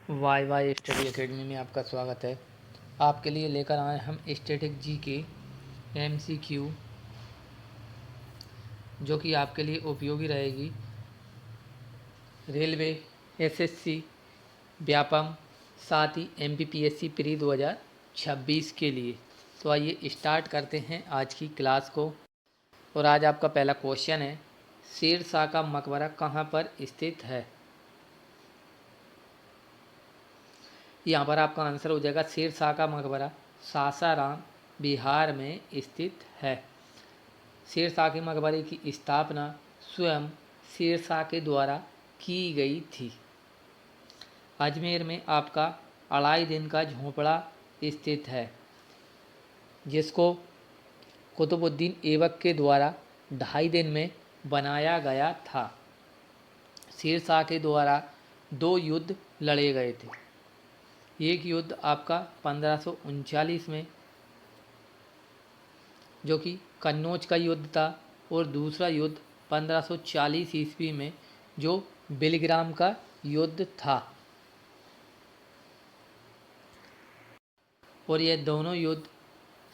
Y Y study academy में आपका स्वागत है। आपके लिए लेकर आए हम स्टैटिक जी के MCQ, जो कि आपके लिए उपयोगी रहेगी रेलवे, SSC, व्यापम, साथ ही MPPSC प्री 2026 के लिए। तो आइए स्टार्ट करते हैं आज की क्लास को। और आज आपका पहला क्वेश्चन है, शेर शाह का मकबरा कहाँ पर स्थित है। यहाँ पर आपका आंसर हो जाएगा शेर शाह का मकबरा सासाराम, बिहार में स्थित है। शेर शाह के मकबरे की स्थापना स्वयं शेर शाह के द्वारा की गई थी। अजमेर में आपका अढ़ाई दिन का झोंपड़ा स्थित है, जिसको कुतुबुद्दीन ऐबक के द्वारा 2.5 दिन में बनाया गया था। शेर शाह के द्वारा 2 युद्ध लड़े गए थे। एक युद्ध आपका 1539 में, जो कि कन्नौज का युद्ध था, और दूसरा युद्ध 1540 ईस्वी में, जो बिलग्राम का युद्ध था। और यह दोनों युद्ध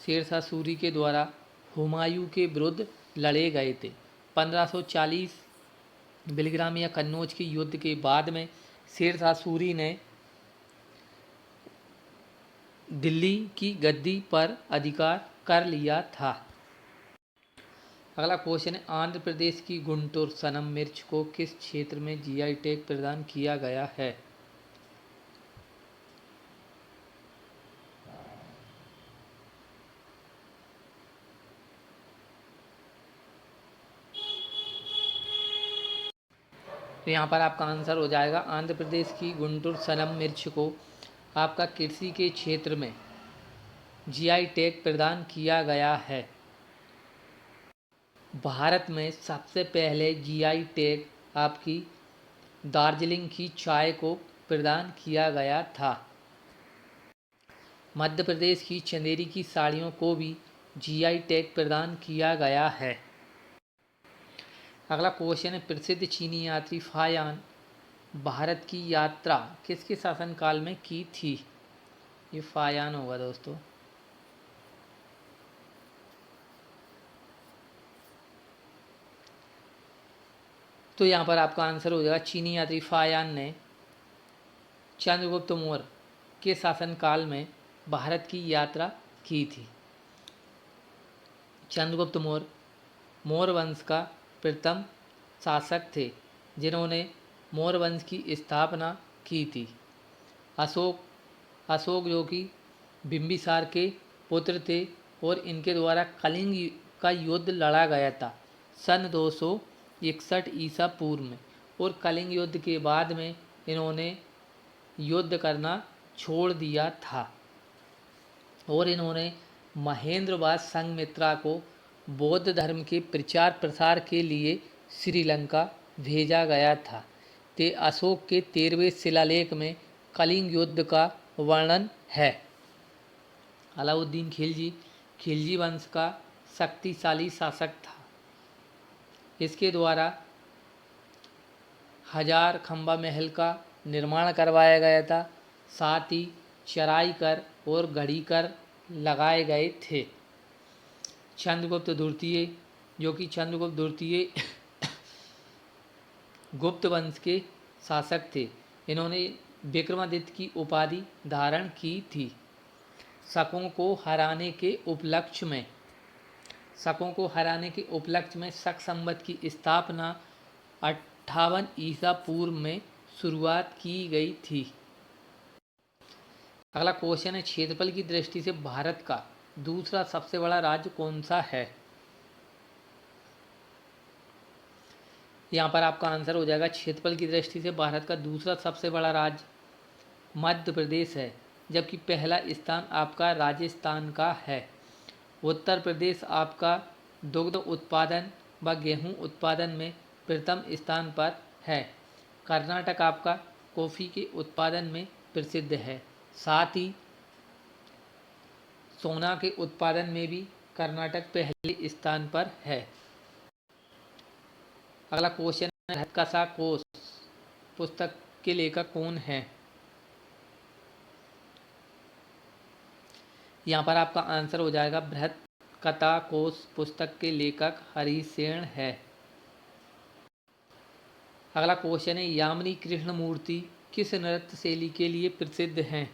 शेर शाह सूरी के द्वारा हुमायूं के विरुद्ध लड़े गए थे। 1540 बिलग्राम या कन्नौज के युद्ध के बाद में शेर शाह सूरी ने दिल्ली की गद्दी पर अधिकार कर लिया था। अगला क्वेश्चन है, आंध्र प्रदेश की गुंटूर सनम मिर्च को किस क्षेत्र में GI टैग प्रदान किया गया है। तो यहाँ पर आपका आंसर हो जाएगा आंध्र प्रदेश की गुंटूर सनम मिर्च को आपका कृषि के क्षेत्र में GI टैग प्रदान किया गया है। भारत में सबसे पहले GI टैग आपकी दार्जिलिंग की चाय को प्रदान किया गया था। मध्य प्रदेश की चंदेरी की साड़ियों को भी GI टैग प्रदान किया गया है। अगला क्वेश्चन है, प्रसिद्ध चीनी यात्री फायान भारत की यात्रा किसके शासनकाल में की थी। ये फायान होगा दोस्तों। तो यहाँ पर आपका आंसर हो जाएगा चीनी यात्री फायान ने चंद्रगुप्त मौर्य के शासनकाल में भारत की यात्रा की थी। चंद्रगुप्त मौर्य मौर्य वंश का प्रथम शासक थे, जिन्होंने मौर्य वंश की स्थापना की थी। अशोक जो कि बिंबिसार के पुत्र थे, और इनके द्वारा कलिंग का युद्ध लड़ा गया था सन 261 ईसा पूर्व में। और कलिंग युद्ध के बाद में इन्होंने युद्ध करना छोड़ दिया था, और इन्होंने महेंद्रवाद संघमित्रा को बौद्ध धर्म के प्रचार प्रसार के लिए श्रीलंका भेजा गया था। ते अशोक के 13वें शिलालेख में कलिंग युद्ध का वर्णन है। अलाउद्दीन खिलजी वंश का शक्तिशाली शासक था। इसके द्वारा हजार खंबा महल का निर्माण करवाया गया था, साथ ही चराई कर और घड़ी कर लगाए गए थे। चंद्रगुप्त द्वितीय जो कि चंद्रगुप्त द्वितीय गुप्त वंश के शासक थे, इन्होंने विक्रमादित्य की उपाधि धारण की थी। शकों को हराने के उपलक्ष्य में शक संवत की स्थापना 58 ईसा पूर्व में शुरुआत की गई थी। अगला क्वेश्चन है, क्षेत्रफल की दृष्टि से भारत का दूसरा सबसे बड़ा राज्य कौन सा है। यहाँ पर आपका आंसर हो जाएगा क्षेत्रफल की दृष्टि से भारत का दूसरा सबसे बड़ा राज्य मध्य प्रदेश है, जबकि पहला स्थान आपका राजस्थान का है। उत्तर प्रदेश आपका दुग्ध उत्पादन व गेहूं उत्पादन में प्रथम स्थान पर है। कर्नाटक आपका कॉफ़ी के उत्पादन में प्रसिद्ध है, साथ ही सोना के उत्पादन में भी कर्नाटक पहले स्थान पर है। अगला क्वेश्चन है, घटकसा कोश पुस्तक के लेखक कौन है। यहाँ पर आपका आंसर हो जाएगा बृहत कथा कोश पुस्तक के लेखक हरिसेन है। अगला क्वेश्चन है, यामिनी कृष्णमूर्ति किस नृत्य शैली के लिए प्रसिद्ध हैं?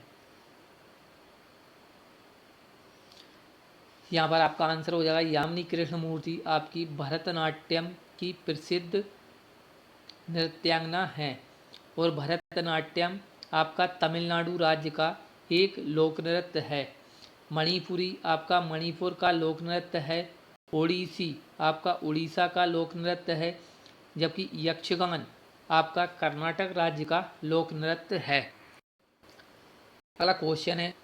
यहाँ पर आपका आंसर हो जाएगा यामिनी कृष्णमूर्ति आपकी भरतनाट्यम की प्रसिद्ध नृत्यांगना है। और भरतनाट्यम आपका तमिलनाडु राज्य का एक लोक नृत्य है। मणिपुरी आपका मणिपुर का लोक नृत्य है। ओडिसी आपका उड़ीसा का लोक नृत्य है। जबकि यक्षगान आपका कर्नाटक राज्य का लोक नृत्य है। अगला क्वेश्चन है,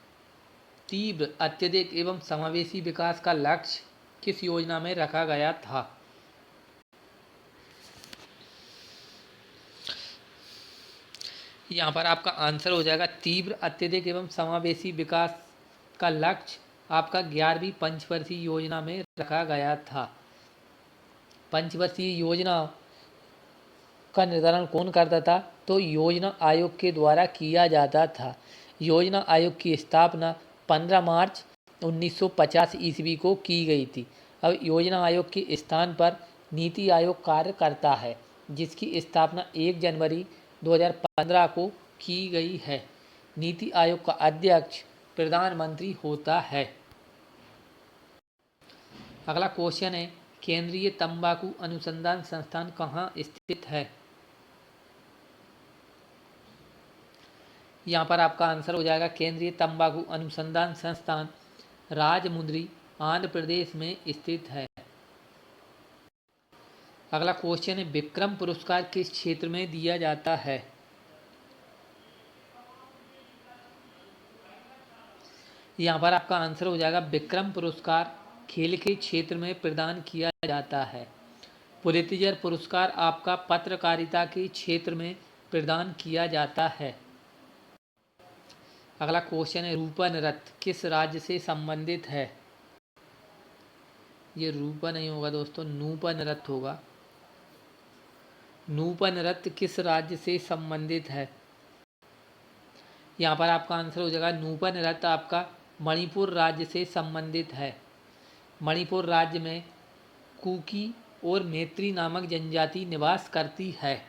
तीव्र अत्यधिक एवं समावेशी विकास का लक्ष्य किस योजना में रखा गया था? यहाँ पर आपका आंसर हो जाएगा तीव्र अत्यधिक एवं समावेशी विकास का लक्ष्य आपका 11वीं पंचवर्षीय योजना में रखा गया था। पंचवर्षीय योजना का निर्धारण कौन करता था? तो योजना आयोग के द्वारा किया जाता था। योजना आयोग की स्थापना 15 मार्च 1950 ईस्वी को की गई थी। अब योजना आयोग के स्थान पर नीति आयोग कार्य करता है, जिसकी स्थापना 1 जनवरी 2015 को की गई है। नीति आयोग का अध्यक्ष प्रधानमंत्री होता है। अगला क्वेश्चन है, केंद्रीय तंबाकू अनुसंधान संस्थान कहाँ स्थित है? यहाँ पर आपका आंसर हो जाएगा केंद्रीय तंबाकू अनुसंधान संस्थान राजमुंद्री आंध्र प्रदेश में स्थित है। अगला क्वेश्चन है, विक्रम पुरस्कार किस क्षेत्र में दिया जाता है? यहाँ पर आपका आंसर हो जाएगा विक्रम पुरस्कार खेल के क्षेत्र में प्रदान किया जाता है। पुलित्जर पुरस्कार आपका पत्रकारिता के क्षेत्र में प्रदान किया जाता है। अगला क्वेश्चन है, रूपा नृत्य किस राज्य से संबंधित है? ये रूपा नहीं होगा दोस्तों, नूपा नृत्य होगा। नूपा नृत्य किस राज्य से संबंधित है? यहाँ पर आपका आंसर हो जाएगा नूपा नृत्य आपका मणिपुर राज्य से संबंधित है। मणिपुर राज्य में कुकी और मैत्री नामक जनजाति निवास करती है,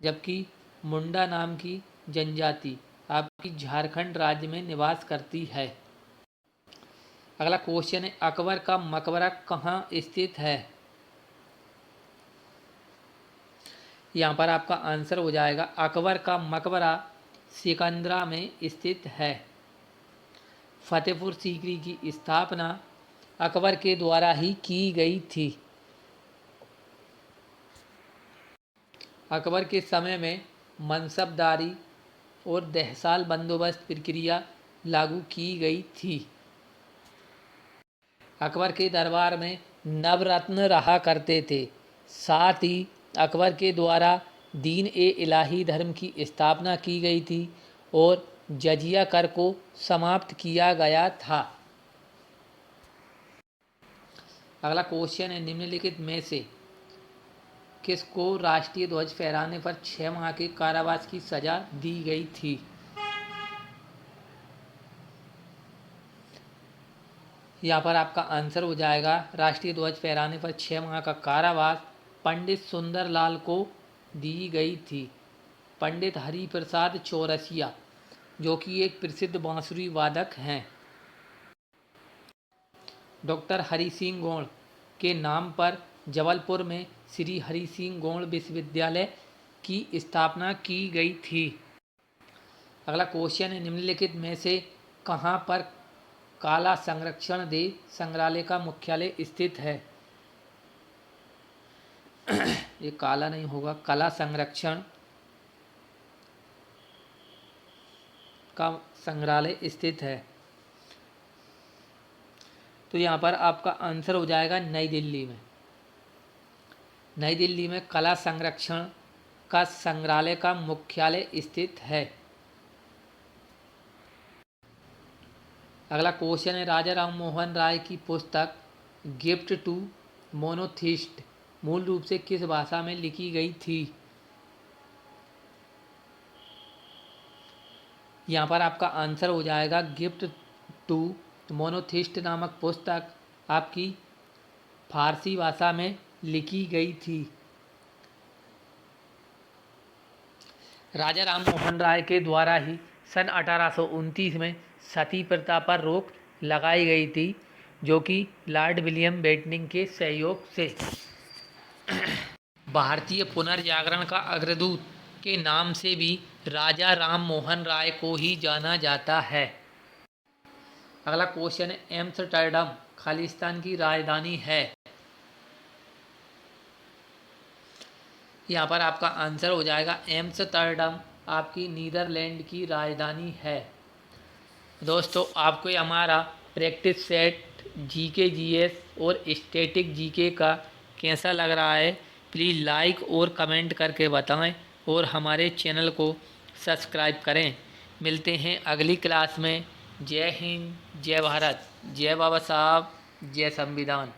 जबकि मुंडा नाम की जनजाति आपकी झारखंड राज्य में निवास करती है। अगला क्वेश्चन है, अकबर का मकबरा कहाँ स्थित है? यहाँ पर आपका आंसर हो जाएगा अकबर का मकबरा सिकंदरा में स्थित है। फतेहपुर सीकरी की स्थापना अकबर के द्वारा ही की गई थी। अकबर के समय में मनसबदारी और दहसाल बंदोबस्त प्रक्रिया लागू की गई थी। अकबर के दरबार में नवरत्न रहा करते थे। साथ ही अकबर के द्वारा दीन ए इलाही धर्म की स्थापना की गई थी और जजिया कर को समाप्त किया गया था। अगला क्वेश्चन है, निम्नलिखित में से किसको राष्ट्रीय ध्वज फहराने पर 6 माह के कारावास की सजा दी गई थी? यहाँ पर आपका आंसर हो जाएगा राष्ट्रीय ध्वज फहराने पर 6 माह का कारावास पंडित सुंदरलाल को दी गई थी। पंडित हरिप्रसाद चौरसिया जो कि एक प्रसिद्ध बांसुरी वादक हैं, डॉक्टर हरि सिंह गौड़ के नाम पर जबलपुर में श्री हरि सिंह गौड़ विश्वविद्यालय की स्थापना की गई थी। अगला क्वेश्चन है, निम्नलिखित में से कहाँ पर काला संरक्षण दे संग्रहालय का मुख्यालय स्थित है? ये काला नहीं होगा, कला संरक्षण का संग्रहालय स्थित है। तो यहाँ पर आपका आंसर हो जाएगा नई दिल्ली में। नई दिल्ली में कला संरक्षण का संग्रहालय का मुख्यालय स्थित है। अगला क्वेश्चन है, राजा राम मोहन राय की पुस्तक गिफ्ट टू मोनोथिस्ट मूल रूप से किस भाषा में लिखी गई थी? यहाँ पर आपका आंसर हो जाएगा गिफ्ट टू तो मोनोथिस्ट नामक पुस्तक आपकी फारसी भाषा में लिखी गई थी। राजा राम मोहन राय के द्वारा ही सन 1829 में सती प्रथा पर रोक लगाई गई थी, जो कि लॉर्ड विलियम बेंटिक के सहयोग से भारतीय पुनर्जागरण का अग्रदूत के नाम से भी राजा राम मोहन राय को ही जाना जाता है। अगला क्वेश्चन है, एम्स्टर्डम खालिस्तान की राजधानी है। यहाँ पर आपका आंसर हो जाएगा एम्स्टर्डम आपकी नीदरलैंड की राजधानी है। दोस्तों, आपको ये हमारा प्रैक्टिस सेट जीके जीएस और स्टैटिक जीके का कैसा लग रहा है, प्लीज़ लाइक और कमेंट करके बताएं और हमारे चैनल को सब्सक्राइब करें। मिलते हैं अगली क्लास में। जय हिंद, जय भारत, जय बाबा साहब, जय संविधान।